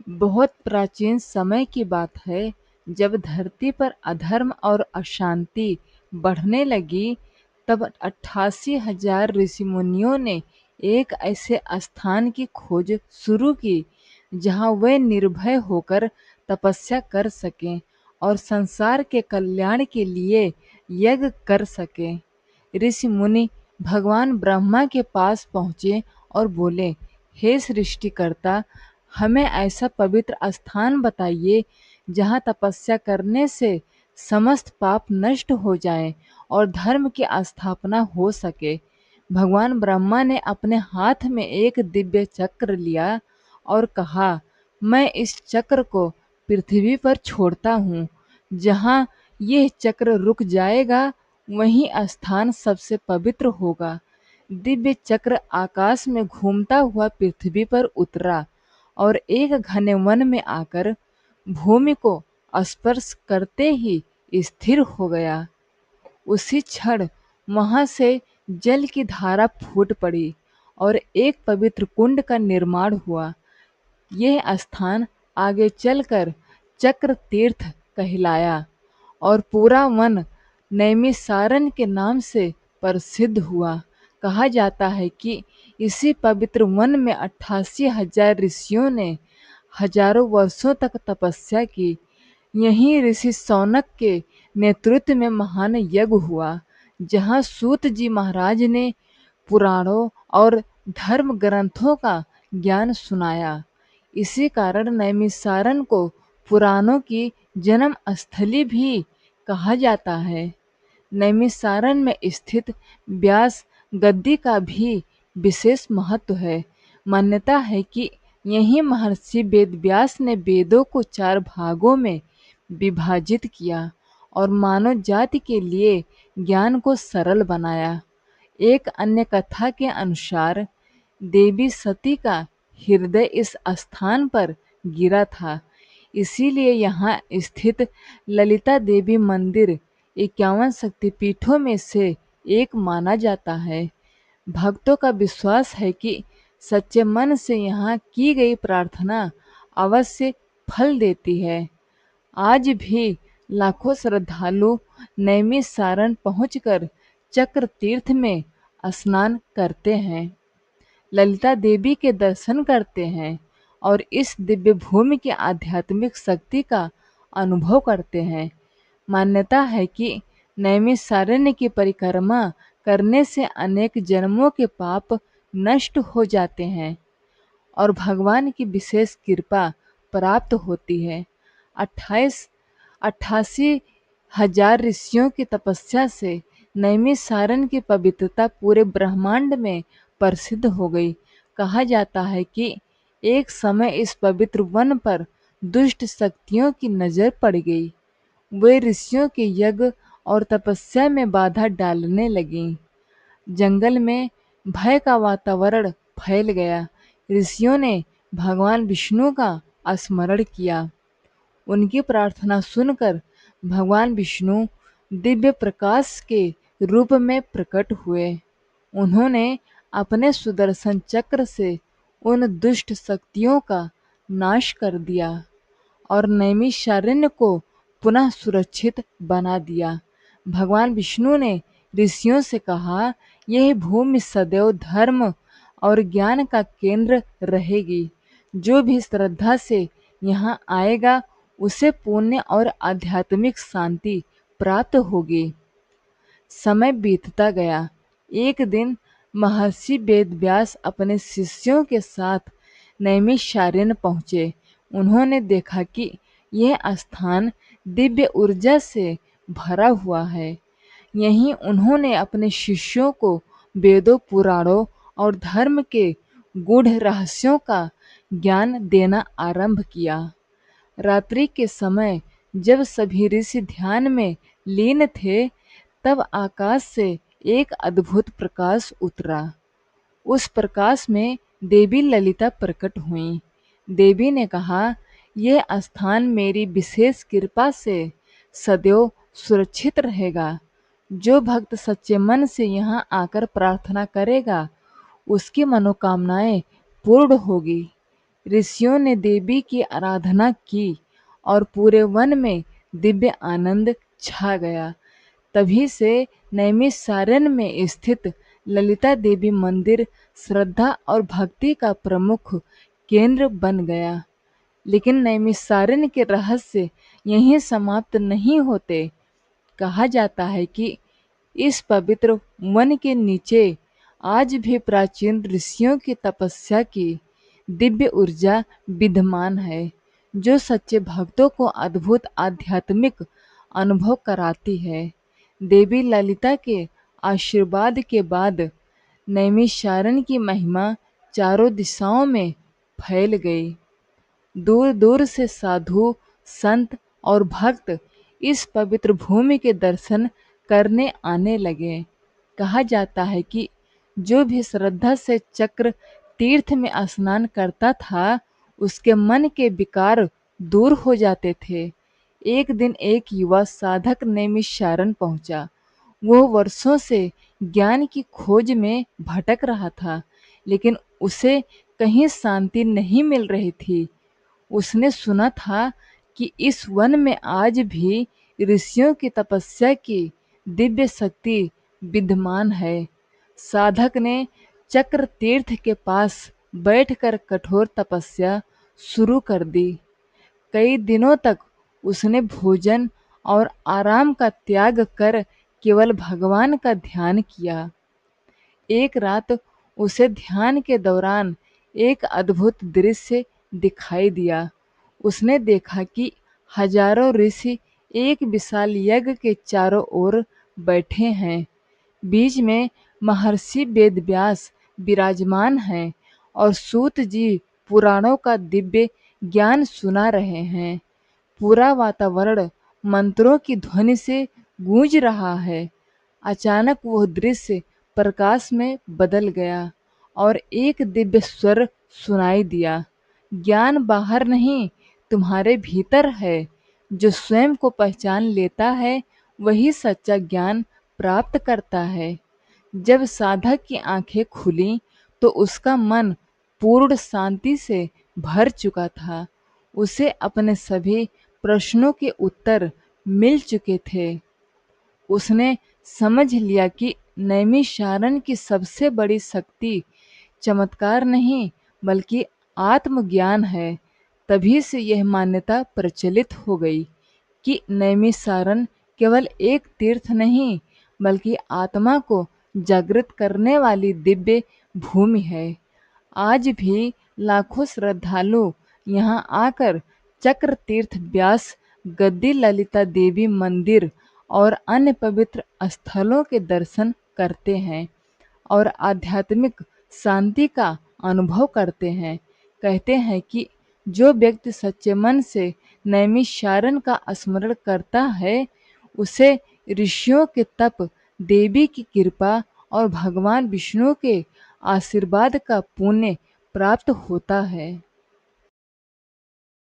बहुत प्राचीन समय की बात है, जब धरती पर अधर्म और अशांति बढ़ने लगी, तब 88,000 ऋषि-मुनियों ने एक ऐसे स्थान की खोज शुरू की, जहाँ वे निर्भय होकर तपस्या कर सकें और संसार के कल्याण के लिए यज्ञ कर सकें। ऋषि-मुनि भगवान ब्रह्मा के पास पहुँचे और बोले, हे सृष्टिकर्ता, हमें ऐसा पवित्र स्थान बताइए जहाँ तपस्या करने से समस्त पाप नष्ट हो जाएं और धर्म की स्थापना हो सके। भगवान ब्रह्मा ने अपने हाथ में एक दिव्य चक्र लिया और कहा, मैं इस चक्र को पृथ्वी पर छोड़ता हूँ। जहाँ यह चक्र रुक जाएगा, वही स्थान सबसे पवित्र होगा। दिव्य चक्र आकाश में घूमता हुआ पृथ्वी पर उतरा और एक घने वन में आकर भूमि को स्पर्श करते ही स्थिर हो गया। उसी क्षण वहां से जल की धारा फूट पड़ी और एक पवित्र कुंड का निर्माण हुआ। यह स्थान आगे चलकर चक्र तीर्थ कहलाया और पूरा वन नैमिषारण्य के नाम से प्रसिद्ध हुआ। कहा जाता है कि इसी पवित्र वन में 88,000 ऋषियों ने हजारों वर्षों तक तपस्या की। यहीं ऋषि शौनक के नेतृत्व में महान यज्ञ हुआ, जहाँ सूत जी महाराज ने पुराणों और धर्म ग्रंथों का ज्ञान सुनाया। इसी कारण नैमिषारण्य को पुराणों की जन्म स्थली भी कहा जाता है। नैमिषारण्य में स्थित व्यास गद्दी का भी विशेष महत्व है। मान्यता है कि यहीं महर्षि वेदव्यास ने वेदों को 4 भागों में विभाजित किया और मानव जाति के लिए ज्ञान को सरल बनाया। एक अन्य कथा के अनुसार देवी सती का हृदय इस स्थान पर गिरा था, इसीलिए यहाँ स्थित ललिता देवी मंदिर 51 शक्तिपीठों में से एक माना जाता है। भक्तों का विश्वास है कि सच्चे मन से यहाँ की गई प्रार्थना अवश्य फल देती है। आज भी लाखों श्रद्धालु नैमिषारण्य पहुंचकर चक्र तीर्थ में स्नान करते हैं, ललिता देवी के दर्शन करते हैं और इस दिव्य भूमि की आध्यात्मिक शक्ति का अनुभव करते हैं। मान्यता है कि नैमिषारण्य की परिक्रमा करने से अनेक जन्मों के पाप नष्ट हो जाते हैं और भगवान की विशेष कृपा प्राप्त होती है। 88,000 ऋषियों की तपस्या से नैमिषारण्य की पवित्रता पूरे ब्रह्मांड में प्रसिद्ध हो गई। कहा जाता है कि एक समय इस पवित्र वन पर दुष्ट शक्तियों की नजर पड़ गई। वे ऋषियों के यज्ञ और तपस्या में बाधा डालने लगीं। जंगल में भय का वातावरण फैल गया। ऋषियों ने भगवान विष्णु का स्मरण किया। उनकी प्रार्थना सुनकर भगवान विष्णु दिव्य प्रकाश के रूप में प्रकट हुए। उन्होंने अपने सुदर्शन चक्र से उन दुष्ट शक्तियों का नाश कर दिया और नैमिषारण्य को पुनः सुरक्षित बना दिया। भगवान विष्णु ने ऋषियों से कहा, यह भूमि सदैव धर्म और ज्ञान का केंद्र रहेगी। जो भी श्रद्धा से यहाँ आएगा, उसे पुण्य और आध्यात्मिक शांति प्राप्त होगी। समय बीतता गया। एक दिन महर्षि वेदव्यास अपने शिष्यों के साथ नैमिषारण्य पहुँचे। उन्होंने देखा कि यह स्थान दिव्य ऊर्जा से भरा हुआ है। यहीं उन्होंने अपने शिष्यों को वेदों, पुराणों और धर्म के गूढ़ रहस्यों का ज्ञान देना आरंभ किया। रात्रि के समय जब सभी ऋषि ध्यान में लीन थे, तब आकाश से एक अद्भुत प्रकाश उतरा। उस प्रकाश में देवी ललिता प्रकट हुईं। देवी ने कहा, यह स्थान मेरी विशेष कृपा से सदैव सुरक्षित रहेगा। जो भक्त सच्चे मन से यहाँ आकर प्रार्थना करेगा, उसकी मनोकामनाएं पूर्ण होगी। ऋषियों ने देवी की आराधना की और पूरे वन में दिव्य आनंद छा गया। तभी से नैमिषारण्य में स्थित ललिता देवी मंदिर श्रद्धा और भक्ति का प्रमुख केंद्र बन गया। लेकिन नैमिषारण्य के रहस्य यहीं समाप्त नहीं होते। कहा जाता है कि इस पवित्र वन के नीचे आज भी प्राचीन ऋषियों की तपस्या की दिव्य ऊर्जा विद्यमान है, जो सच्चे भक्तों को अद्भुत आध्यात्मिक अनुभव कराती है। देवी ललिता के आशीर्वाद के बाद नैमिषारण्य की महिमा चारों दिशाओं में फैल गई। दूर दूर से साधु, संत और भक्त इस पवित्र भूमि के दर्शन करने आने लगे। कहा जाता है कि जो भी श्रद्धा से चक्र तीर्थ में स्नान करता था, उसके मन के विकार दूर हो जाते थे। एक दिन एक युवा साधक नैमिषारण्य पहुंचा। वो वर्षों से ज्ञान की खोज में भटक रहा था, लेकिन उसे कहीं शांति नहीं मिल रही थी। उसने सुना था कि इस वन में आज भी ऋषियों की तपस्या की दिव्य शक्ति विद्यमान है। साधक ने चक्र तीर्थ के पास बैठकर कठोर तपस्या शुरू कर दी। कई दिनों तक उसने भोजन और आराम का त्याग कर केवल भगवान का ध्यान किया। एक रात उसे ध्यान के दौरान एक अद्भुत दृश्य दिखाई दिया। उसने देखा कि हजारों ऋषि एक विशाल यज्ञ के चारों ओर बैठे हैं। बीच में महर्षि वेदव्यास विराजमान हैं और सूत जी पुराणों का दिव्य ज्ञान सुना रहे हैं। पूरा वातावरण मंत्रों की ध्वनि से गूंज रहा है। अचानक वह दृश्य प्रकाश में बदल गया और एक दिव्य स्वर सुनाई दिया, ज्ञान बाहर नहीं, तुम्हारे भीतर है। जो स्वयं को पहचान लेता है, वही सच्चा ज्ञान प्राप्त करता है। जब साधक की आंखें खुली, तो उसका मन पूर्ण शांति से भर चुका था। उसे अपने सभी प्रश्नों के उत्तर मिल चुके थे। उसने समझ लिया कि नैमिषारण्य की सबसे बड़ी शक्ति चमत्कार नहीं, बल्कि आत्मज्ञान है। तभी से यह मान्यता प्रचलित हो गई कि नैमिषारण्य केवल एक तीर्थ नहीं, बल्कि आत्मा को जागृत करने वाली दिव्य भूमि है। आज भी लाखों श्रद्धालु यहाँ आकर चक्र तीर्थ, व्यास गद्दी, ललिता देवी मंदिर और अन्य पवित्र स्थलों के दर्शन करते हैं और आध्यात्मिक शांति का अनुभव करते हैं। कहते हैं कि जो व्यक्ति सच्चे मन से नैमिषारण्य का स्मरण करता है, उसे ऋषियों के तप, देवी की कृपा और भगवान विष्णु के आशीर्वाद का पुण्य प्राप्त होता है।